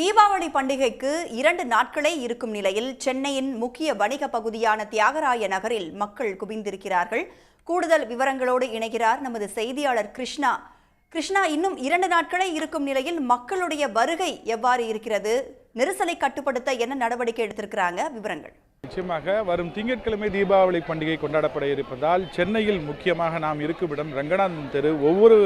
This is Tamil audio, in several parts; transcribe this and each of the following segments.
தீபாவளி பண்டிகைக்கு 2 நாட்களே இருக்கும் நிலையில் சென்னையின் முக்கிய வணிக பகுதியான தியாகராய நகரில் மக்கள் குவிந்திருக்கிறார்கள். கூடுதல் விவரங்களோடு இணைகிறார் நமது செய்தியாளர் கிருஷ்ணா. கிருஷ்ணா, இன்னும் 2 நாட்களே இருக்கும் நிலையில் மக்களுடைய வருகை எவ்வாறு இருக்கிறது? நெரிசலை கட்டுப்படுத்த என்ன நடவடிக்கை எடுத்திருக்கிறாங்க? விவரங்கள். நிச்சயமாக வரும் திங்கட்கிழமை தீபாவளி பண்டிகை கொண்டாடப்பட இருப்பதால் சென்னையில் முக்கியமாக நாம் இருக்கும் இடம் ரங்கநாதன் தெரு ஒவ்வொரு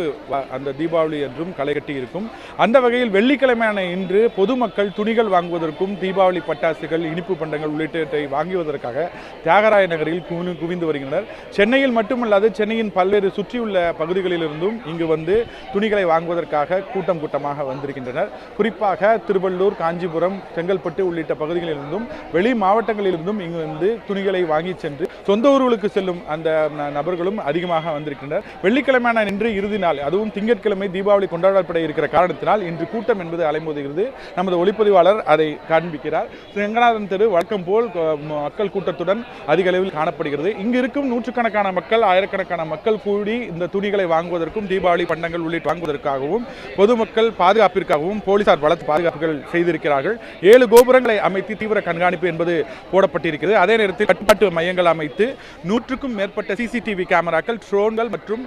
அந்த தீபாவளி என்றும் களை கட்டி இருக்கும். அந்த வகையில் வெள்ளிக்கிழமையான இன்று பொதுமக்கள் துணிகள் வாங்குவதற்கும் தீபாவளி பட்டாசுகள், இனிப்பு பண்டங்கள் உள்ளிட்டவற்றை வாங்குவதற்காக தியாகராய நகரில் குவிந்து வருகின்றனர். சென்னையில் மட்டுமல்லாது சென்னையின் பல்வேறு சுற்றியுள்ள பகுதிகளிலிருந்தும் இங்கு வந்து துணிகளை வாங்குவதற்காக கூட்டமாக வந்திருக்கின்றனர். குறிப்பாக திருவள்ளூர், காஞ்சிபுரம், செங்கல்பட்டு உள்ளிட்ட பகுதிகளிலிருந்தும் வெளி மாவட்டங்களிலிருந்தும் இங்கு வந்து துணிகளை வாங்கி சென்று சொந்த ஊர்களுக்கு செல்லும் அந்த நபர்களும் அதிகமாக வந்திருக்கின்றனர். வெள்ளிக்கிழமையான இன்று இறுதி நாள், அதுவும் திங்கட்கிழமை தீபாவளி கொண்டாடப்பட இருக்கிற காரணத்தினால் இன்று கூட்டம் என்பது அலைமோதுகிறது. நமது ஒளிப்பதிவாளர் அதை காண்பிக்கிறார். ரங்கநாதன் தெரு வழக்கம் போல் மக்கள் கூட்டத்துடன் அதிக அளவில் காணப்படுகிறது. இங்கு இருக்கும் நூற்றுக்கணக்கான மக்கள், ஆயிரக்கணக்கான மக்கள் கூடி இந்த துணிகளை வாங்குவதற்கும் தீபாவளி பண்டங்கள் உள்ளிட்ட வாங்குவதற்காகவும் பொதுமக்கள் பாதுகாப்பிற்காகவும் போலீசார் பலத்த பாதுகாப்புகள் செய்திருக்கிறார்கள். 7 கோபுரங்களை அமைத்து தீவிர கண்காணிப்பு என்பது போடப்பட்டிருக்கிறது. அதே நேரத்தில் கட்டுப்பாட்டு மையங்கள் அமைத்து 100க்கும் மேற்பட்ட சிசிடிவி கேமராக்கள், ட்ரோன்கள் மற்றும்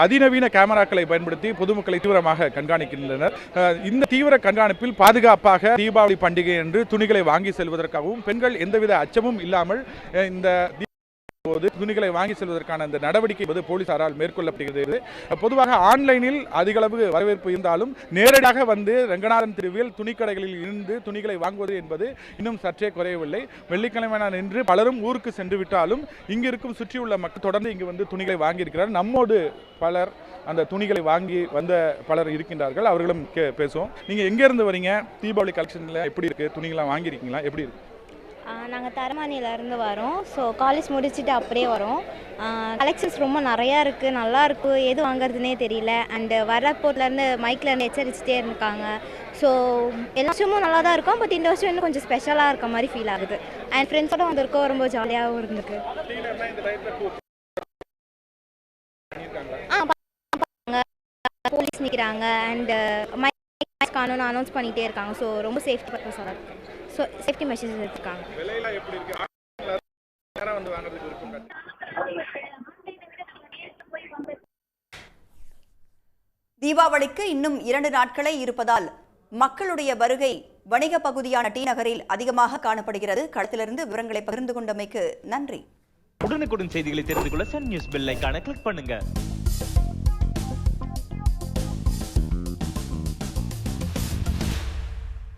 அதிநவீன கேமராக்களை பயன்படுத்தி பொதுமக்களை தீவிரமாக கண்காணிக்கின்றனர். இந்த தீவிர கண்காணிப்பில் பாதுகாப்பாக தீபாவளி பண்டிகை என்று துணிகளை வாங்கி செல்வதற்காகவும் பெண்கள் எந்தவித அச்சமும் இல்லாமல் இந்த துணிகளை வாங்கி செல்வதற்கான இந்த நடவடிக்கை போலீசாரால் மேற்கொள்ளப்படுகிறது. பொதுவாக ஆன்லைனில் அதிக அளவு வரவேற்பு இருந்தாலும் நேரடியாக வந்து ரங்கநாதன் தெருவில் துணிக்கடைகளில் இருந்து துணிகளை வாங்குவது என்பது இன்னும் சற்றே குறையவில்லை. வெள்ளிக்கிழமை நின்று பலரும் ஊருக்கு சென்று விட்டாலும் இங்கு இருக்கும் சுற்றியுள்ள மக்கள் தொடர்ந்து இங்கு வந்து துணிகளை வாங்கியிருக்கிறார். நம்மோடு பலர் அந்த துணிகளை வாங்கி வந்த பலர் இருக்கின்றார்கள். அவர்களும் பேசுவோம். நீங்க எங்க இருந்து வரீங்க? தீபாவளி கலெக்ஷன்ல எப்படி இருக்கு? துணிகள்லாம் வாங்கியிருக்கீங்களா? எப்படி இருக்கு? நாங்கள் தரமானியிலேருந்து வரோம். ஸோ காலேஜ் முடிச்சுட்டு அப்படியே வரோம். கலெக்ஷன்ஸ் ரொம்ப நிறையா இருக்குது, நல்லாயிருக்கு. எது வாங்குறதுனே தெரியல. அண்டு வரப்போர்ட்லேருந்து மைக்லேருந்து எச்சரிச்சுட்டே இருக்காங்க. ஸோ எல்லா வருஷமும் நல்லா தான் இருக்கும். பட் இந்த வருஷம் இன்னும் கொஞ்சம் ஸ்பெஷலாக இருக்க மாதிரி ஃபீல் ஆகுது. அண்ட் ஃப்ரெண்ட்ஸோடு வந்திருக்கோம், ரொம்ப ஜாலியாகவும் இருந்துருக்கு. போலீஸ் நிற்கிறாங்க அண்டு மைக் காணுன்னு அனௌன்ஸ் பண்ணிகிட்டே இருக்காங்க. ஸோ ரொம்ப சேஃப்டி பர்பஸாக இருக்குது. ஸோ சேஃப்டி மெஷர்ஸ் எடுத்துருக்காங்க. தீபாவளிக்கு இன்னும் 2 நாட்களே இருப்பதால் மக்களுடைய வருகை வணிக பகுதியான டி நகரில் அதிகமாக காணப்படுகிறது. களத்திலிருந்து விவரங்களை பகிர்ந்து கொண்டமைக்கு நன்றி. உடனுக்குடன் செய்திகளை தெரிந்து கொள்ள சன் நியூஸ் பெல் ஐகானை கிளிக் பண்ணுங்க.